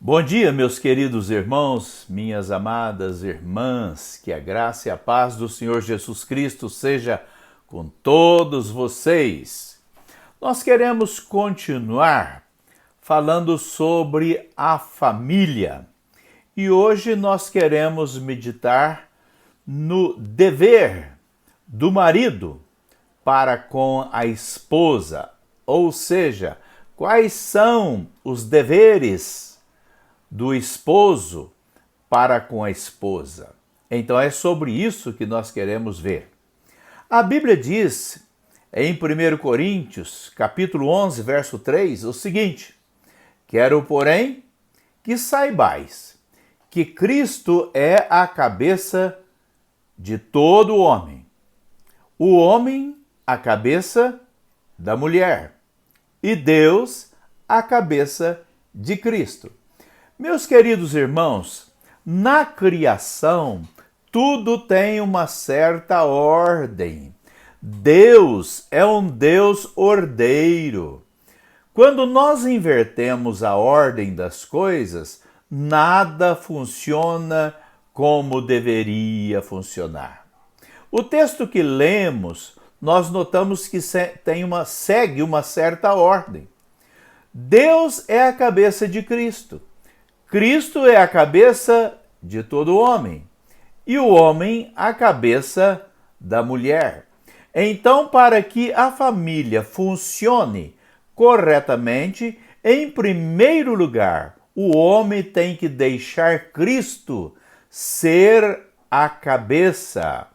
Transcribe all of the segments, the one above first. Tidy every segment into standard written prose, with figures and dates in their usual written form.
Bom dia, meus queridos irmãos, minhas amadas irmãs, que a graça e a paz do Senhor Jesus Cristo seja com todos vocês. Nós queremos continuar falando sobre a família e hoje nós queremos meditar no dever do marido para com a esposa, ou seja, quais são os deveres do esposo para com a esposa. Então é sobre isso que nós queremos ver. A Bíblia diz em 1 Coríntios, capítulo 11, verso 3, o seguinte: quero, porém, que saibais que Cristo é a cabeça de todo homem, o homem a cabeça da mulher e Deus a cabeça de Cristo. Meus queridos irmãos, na criação, tudo tem uma certa ordem. Deus é um Deus ordeiro. Quando nós invertemos a ordem das coisas, nada funciona como deveria funcionar. O texto que lemos, nós notamos que segue uma certa ordem. Deus é a cabeça de Cristo. Cristo é a cabeça de todo homem e o homem a cabeça da mulher. Então, para que a família funcione corretamente, em primeiro lugar, o homem tem que deixar Cristo ser a cabeça.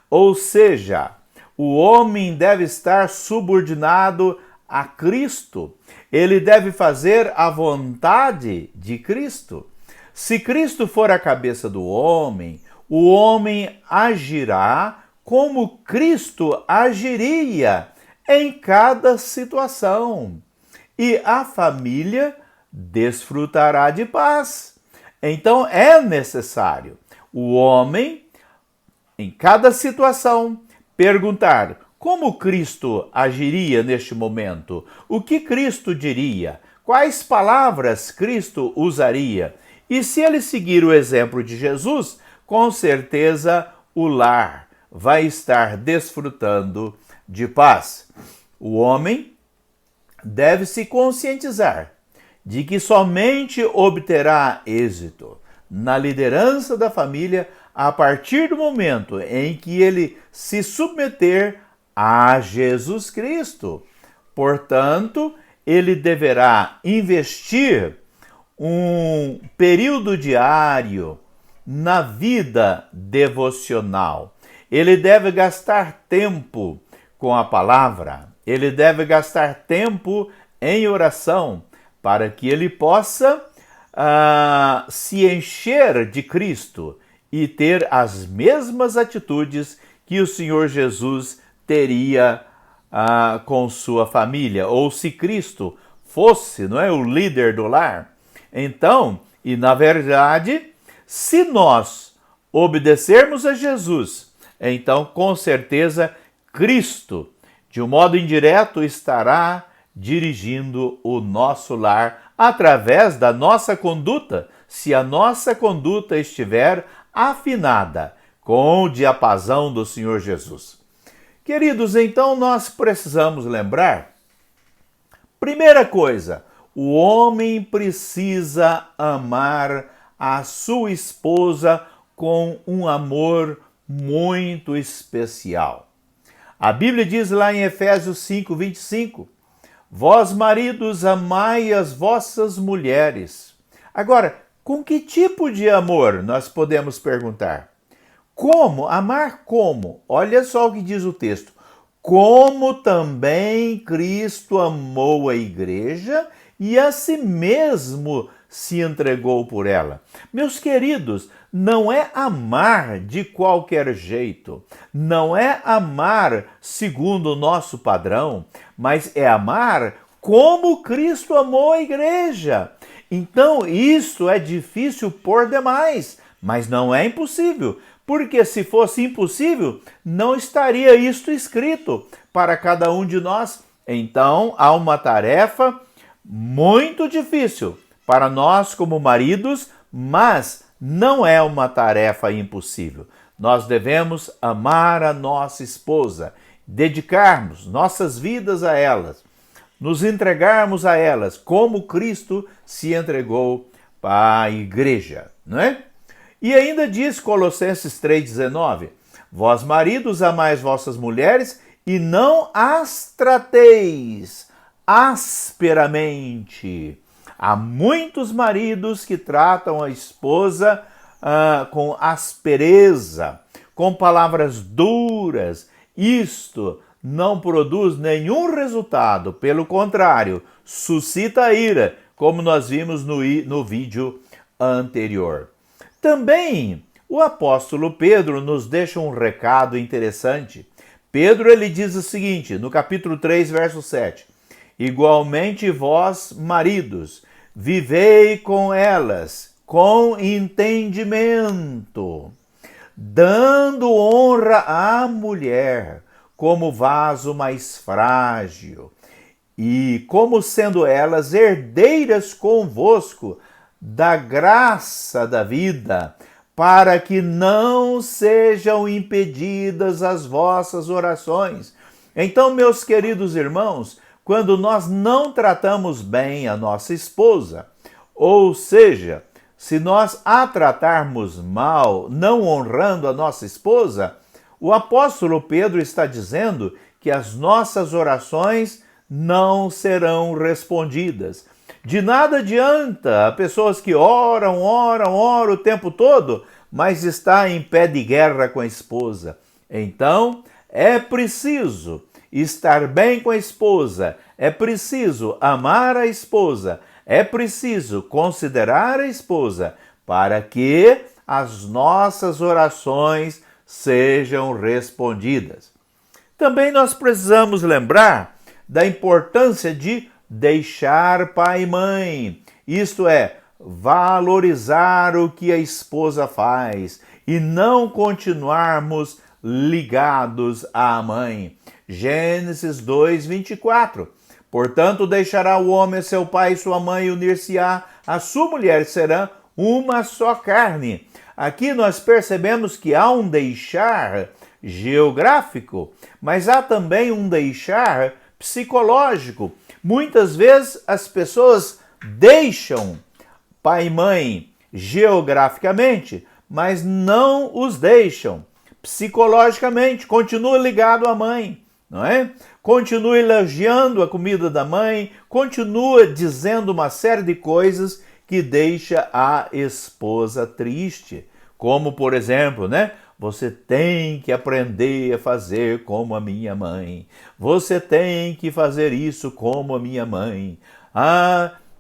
Ou seja, o homem deve estar subordinado a Cristo. Ele deve fazer a vontade de Cristo. Se Cristo for a cabeça do homem, o homem agirá como Cristo agiria em cada situação. E a família desfrutará de paz. Então é necessário o homem, em cada situação, perguntar: como Cristo agiria neste momento? O que Cristo diria? Quais palavras Cristo usaria? E se ele seguir o exemplo de Jesus, com certeza o lar vai estar desfrutando de paz. O homem deve se conscientizar de que somente obterá êxito na liderança da família a partir do momento em que ele se submeter a Jesus Cristo. Portanto, ele deverá investir um período diário na vida devocional. Ele deve gastar tempo com a palavra, ele deve gastar tempo em oração para que ele possa se encher de Cristo e ter as mesmas atitudes que o Senhor Jesus teria com sua família, ou se Cristo fosse, não é, o líder do lar. Então, e na verdade, se nós obedecermos a Jesus, então com certeza Cristo, de um modo indireto, estará dirigindo o nosso lar através da nossa conduta, se a nossa conduta estiver afinada com o diapasão do Senhor Jesus. Queridos, então nós precisamos lembrar, primeira coisa, o homem precisa amar a sua esposa com um amor muito especial. A Bíblia diz lá em Efésios 5:25, vós maridos amai as vossas mulheres. Agora, com que tipo de amor nós podemos perguntar? Como? Amar como? Olha só o que diz o texto. Como também Cristo amou a igreja e a si mesmo se entregou por ela. Meus queridos, não é amar de qualquer jeito, não é amar segundo o nosso padrão, mas é amar como Cristo amou a igreja. Então, isso é difícil por demais, mas não é impossível. Porque se fosse impossível, não estaria isto escrito para cada um de nós. Então, há uma tarefa muito difícil para nós como maridos, mas não é uma tarefa impossível. Nós devemos amar a nossa esposa, dedicarmos nossas vidas a elas, nos entregarmos a elas, como Cristo se entregou à igreja, não é? E ainda diz Colossenses 3,19, vós maridos amais vossas mulheres e não as trateis asperamente. Há muitos maridos que tratam a esposa com aspereza, com palavras duras. Isto não produz nenhum resultado, pelo contrário, suscita ira, como nós vimos no vídeo anterior. Também o apóstolo Pedro nos deixa um recado interessante. Pedro ele diz o seguinte, no capítulo 3, verso 7, igualmente vós, maridos, vivei com elas, com entendimento, dando honra à mulher, como vaso mais frágil, e como sendo elas herdeiras convosco da graça da vida, para que não sejam impedidas as vossas orações. Então, meus queridos irmãos, quando nós não tratamos bem a nossa esposa, ou seja, se nós a tratarmos mal, não honrando a nossa esposa, o apóstolo Pedro está dizendo que as nossas orações não serão respondidas. De nada adianta pessoas que oram o tempo todo, mas está em pé de guerra com a esposa. Então, é preciso estar bem com a esposa, é preciso amar a esposa, é preciso considerar a esposa para que as nossas orações sejam respondidas. Também nós precisamos lembrar da importância de deixar pai e mãe, isto é, valorizar o que a esposa faz e não continuarmos ligados à mãe. Gênesis 2:24. Portanto, deixará o homem seu pai e sua mãe e unir-se-á a sua mulher, serão uma só carne. Aqui nós percebemos que há um deixar geográfico, mas há também um deixar psicológico. Muitas vezes as pessoas deixam pai e mãe geograficamente, mas não os deixam psicologicamente, continua ligado à mãe, não é? Continua elogiando a comida da mãe, continua dizendo uma série de coisas que deixa a esposa triste, como por exemplo, né? Você tem que aprender a fazer como a minha mãe. Você tem que fazer isso como a minha mãe.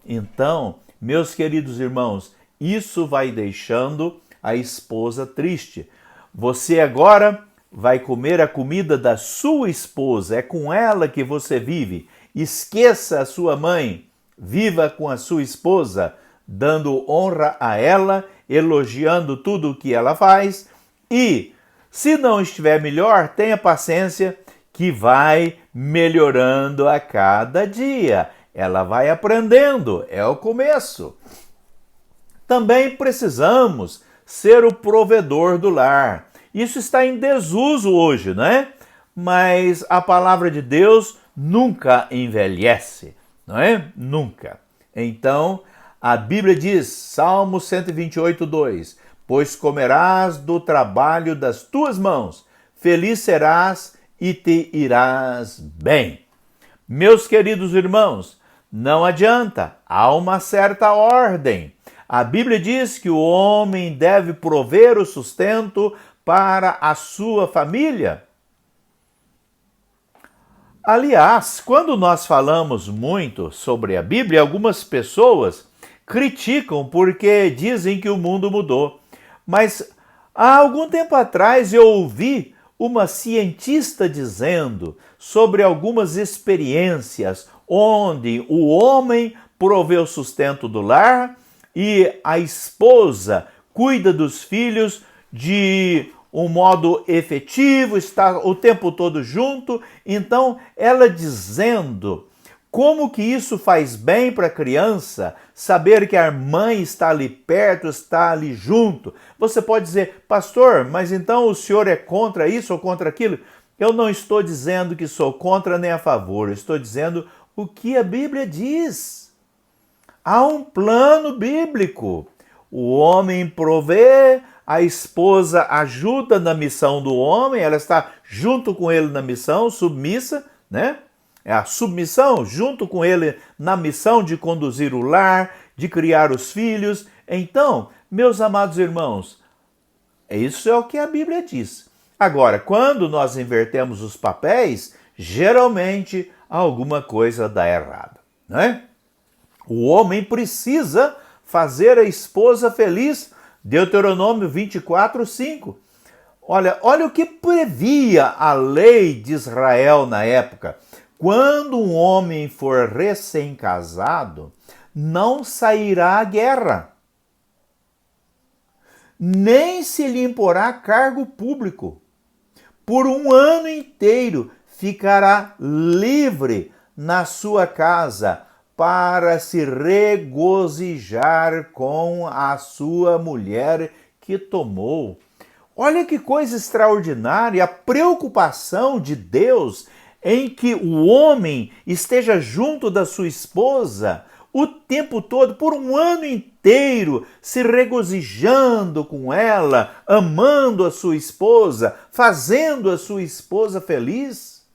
Então, meus queridos irmãos, isso vai deixando a esposa triste. Você agora vai comer a comida da sua esposa, é com ela que você vive. Esqueça a sua mãe, viva com a sua esposa, dando honra a ela, elogiando tudo o que ela faz. E, se não estiver melhor, tenha paciência que vai melhorando a cada dia. Ela vai aprendendo, é o começo. Também precisamos ser o provedor do lar. Isso está em desuso hoje, não é? Mas a palavra de Deus nunca envelhece, não é? Nunca. Então, a Bíblia diz, Salmo 128:2, pois comerás do trabalho das tuas mãos, feliz serás e te irás bem. Meus queridos irmãos, não adianta, há uma certa ordem. A Bíblia diz que o homem deve prover o sustento para a sua família. Aliás, quando nós falamos muito sobre a Bíblia, algumas pessoas criticam porque dizem que o mundo mudou. Mas há algum tempo atrás eu ouvi uma cientista dizendo sobre algumas experiências onde o homem provê o sustento do lar e a esposa cuida dos filhos de um modo efetivo, está o tempo todo junto. Então, ela dizendo Como que isso faz bem para a criança, saber que a mãe está ali perto, está ali junto. Você pode dizer, pastor, mas então o senhor é contra isso ou contra aquilo? Eu não estou dizendo que sou contra nem a favor, eu estou dizendo o que a Bíblia diz. Há um plano bíblico. O homem provê, a esposa ajuda na missão do homem, ela está junto com ele na missão, submissa, né? É a submissão junto com ele na missão de conduzir o lar, de criar os filhos. Então, meus amados irmãos, isso é o que a Bíblia diz. Agora, quando nós invertemos os papéis, geralmente alguma coisa dá errado, não é? O homem precisa fazer a esposa feliz. Deuteronômio 24, 5. Olha o que previa a lei de Israel na época. Quando um homem for recém-casado, não sairá à guerra, nem se lhe imporá cargo público. Por um ano inteiro ficará livre na sua casa para se regozijar com a sua mulher que tomou. Olha que coisa extraordinária, a preocupação de Deus em que o homem esteja junto da sua esposa o tempo todo, por um ano inteiro, se regozijando com ela, amando a sua esposa, fazendo a sua esposa feliz.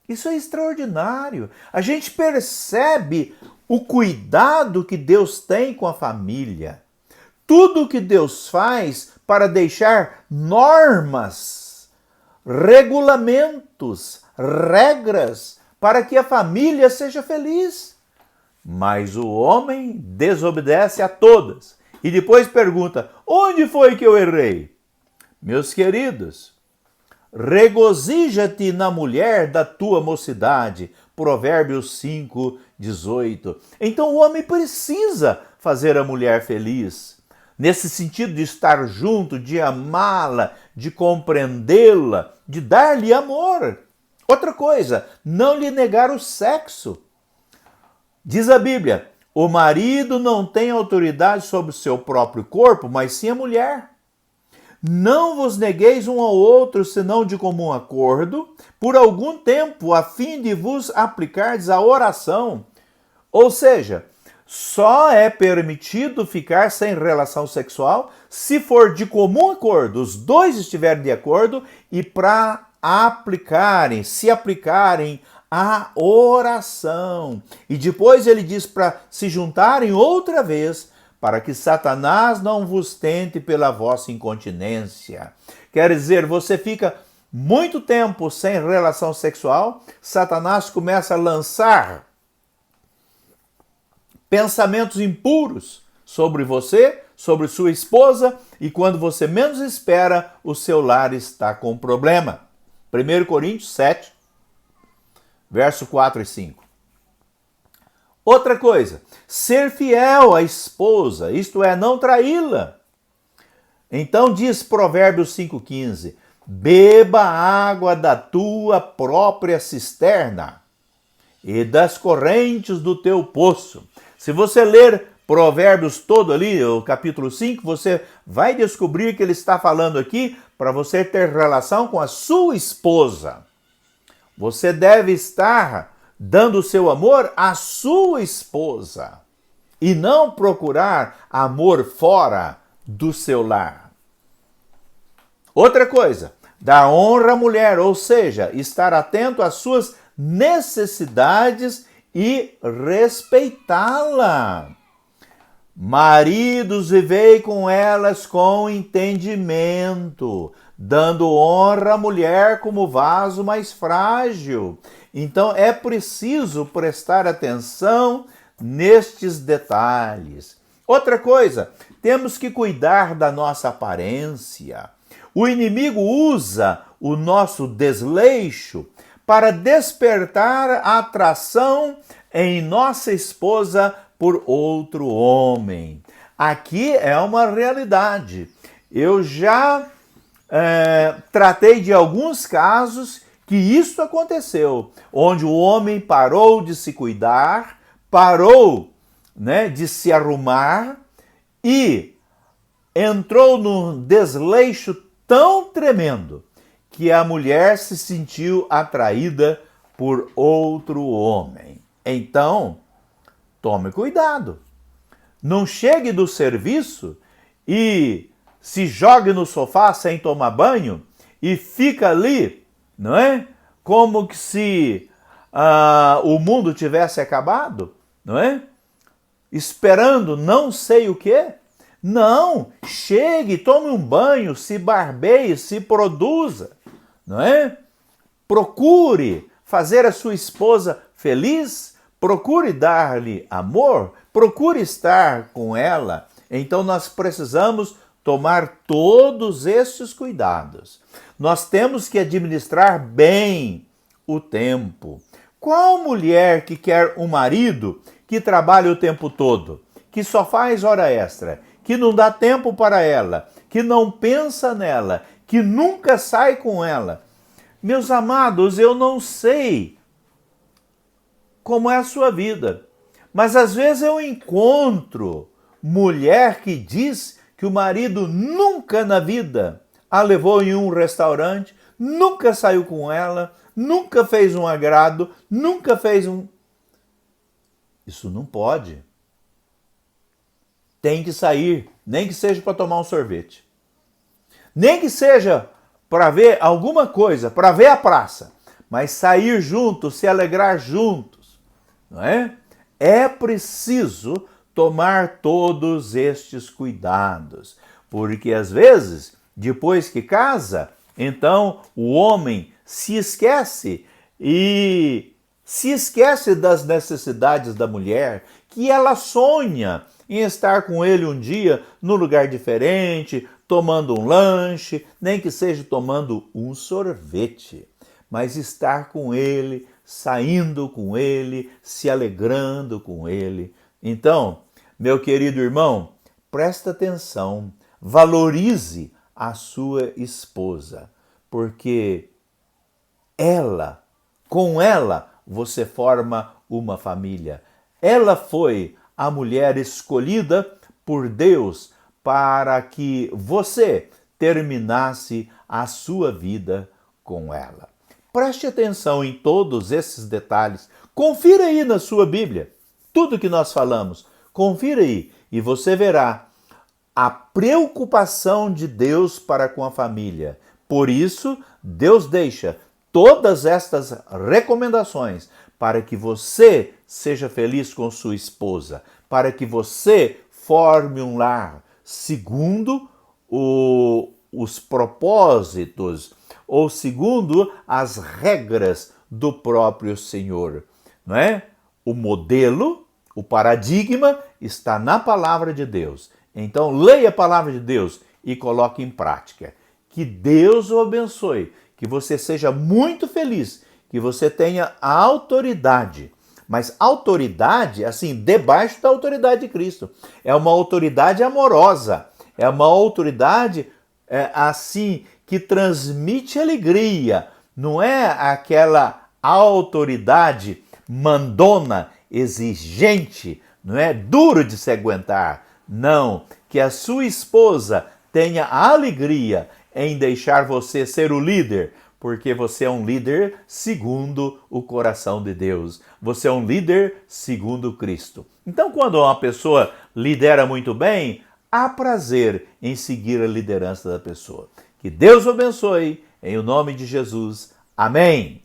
Isso é extraordinário. A gente percebe o cuidado que Deus tem com a família. Tudo que Deus faz para deixar normas, regulamentos, regras para que a família seja feliz. Mas o homem desobedece a todas e depois pergunta: onde foi que eu errei? Meus queridos, regozija-te na mulher da tua mocidade. Provérbios 5, 18. Então o homem precisa fazer a mulher feliz. Nesse sentido de estar junto, de amá-la, de compreendê-la, de dar-lhe amor. Outra coisa, não lhe negar o sexo. Diz a Bíblia, o marido não tem autoridade sobre o seu próprio corpo, mas sim a mulher. Não vos negueis um ao outro, senão de comum acordo, por algum tempo, a fim de vos aplicardes à oração. Ou seja, só é permitido ficar sem relação sexual se for de comum acordo, os dois estiverem de acordo e para se aplicarem à oração. E depois ele diz para se juntarem outra vez, para que Satanás não vos tente pela vossa incontinência. Quer dizer, você fica muito tempo sem relação sexual, Satanás começa a lançar pensamentos impuros sobre você, sobre sua esposa, e quando você menos espera, o seu lar está com problema. 1 Coríntios 7, verso 4 e 5. Outra coisa, ser fiel à esposa, isto é, não traí-la. Então diz Provérbios 5,15, beba água da tua própria cisterna e das correntes do teu poço. Se você ler Provérbios todo ali, o capítulo 5, você vai descobrir que ele está falando aqui para você ter relação com a sua esposa. Você deve estar dando o seu amor à sua esposa e não procurar amor fora do seu lar. Outra coisa, dar honra à mulher, ou seja, estar atento às suas necessidades e respeitá-la. Maridos, vivei com elas com entendimento, dando honra à mulher como vaso mais frágil. Então é preciso prestar atenção nestes detalhes. Outra coisa, temos que cuidar da nossa aparência. O inimigo usa o nosso desleixo para despertar a atração em nossa esposa por outro homem. Aqui é uma realidade. Eu já tratei de alguns casos que isso aconteceu, onde o homem parou de se cuidar, parou, de se arrumar e entrou num desleixo tão tremendo que a mulher se sentiu atraída por outro homem. Então, tome cuidado. Não chegue do serviço e se jogue no sofá sem tomar banho e fica ali, não é? Como que se o mundo tivesse acabado, não é? Esperando não sei o quê. Não, chegue, tome um banho, se barbeie, se produza, não é? Procure fazer a sua esposa feliz, procure dar-lhe amor, procure estar com ela. Então nós precisamos tomar todos estes cuidados. Nós temos que administrar bem o tempo. Qual mulher que quer um marido que trabalha o tempo todo, que só faz hora extra, que não dá tempo para ela, que não pensa nela, que nunca sai com ela? Meus amados, eu não sei como é a sua vida, mas às vezes eu encontro mulher que diz que o marido nunca na vida a levou em um restaurante, nunca saiu com ela, nunca fez um agrado, nunca fez um... Isso não pode. Tem que sair, nem que seja para tomar um sorvete. Nem que seja para ver alguma coisa, para ver a praça. Mas sair juntos, se alegrar juntos, não é? É preciso tomar todos estes cuidados. Porque às vezes, depois que casa, então o homem se esquece das necessidades da mulher, que ela sonha em estar com ele um dia num lugar diferente, tomando um lanche, nem que seja tomando um sorvete, mas estar com ele, saindo com ele, se alegrando com ele. Então, meu querido irmão, presta atenção, valorize a sua esposa, porque com ela, você forma uma família. Ela foi a mulher escolhida por Deus para que você terminasse a sua vida com ela. Preste atenção em todos esses detalhes. Confira aí na sua Bíblia tudo que nós falamos. Confira aí e você verá a preocupação de Deus para com a família. Por isso, Deus deixa todas estas recomendações para que você seja feliz com sua esposa, para que você forme um lar segundo os propósitos ou segundo as regras do próprio Senhor, não é? O modelo, o paradigma está na palavra de Deus. Então, leia a palavra de Deus e coloque em prática. Que Deus o abençoe, que você seja muito feliz, que você tenha a autoridade. Mas autoridade, assim, debaixo da autoridade de Cristo. É uma autoridade amorosa, é uma autoridade, assim, que transmite alegria. Não é aquela autoridade mandona, exigente, não é duro de se aguentar. Não, que a sua esposa tenha a alegria em deixar você ser o líder, porque você é um líder segundo o coração de Deus. Você é um líder segundo Cristo. Então, quando uma pessoa lidera muito bem, há prazer em seguir a liderança da pessoa. Que Deus o abençoe, em o nome de Jesus. Amém.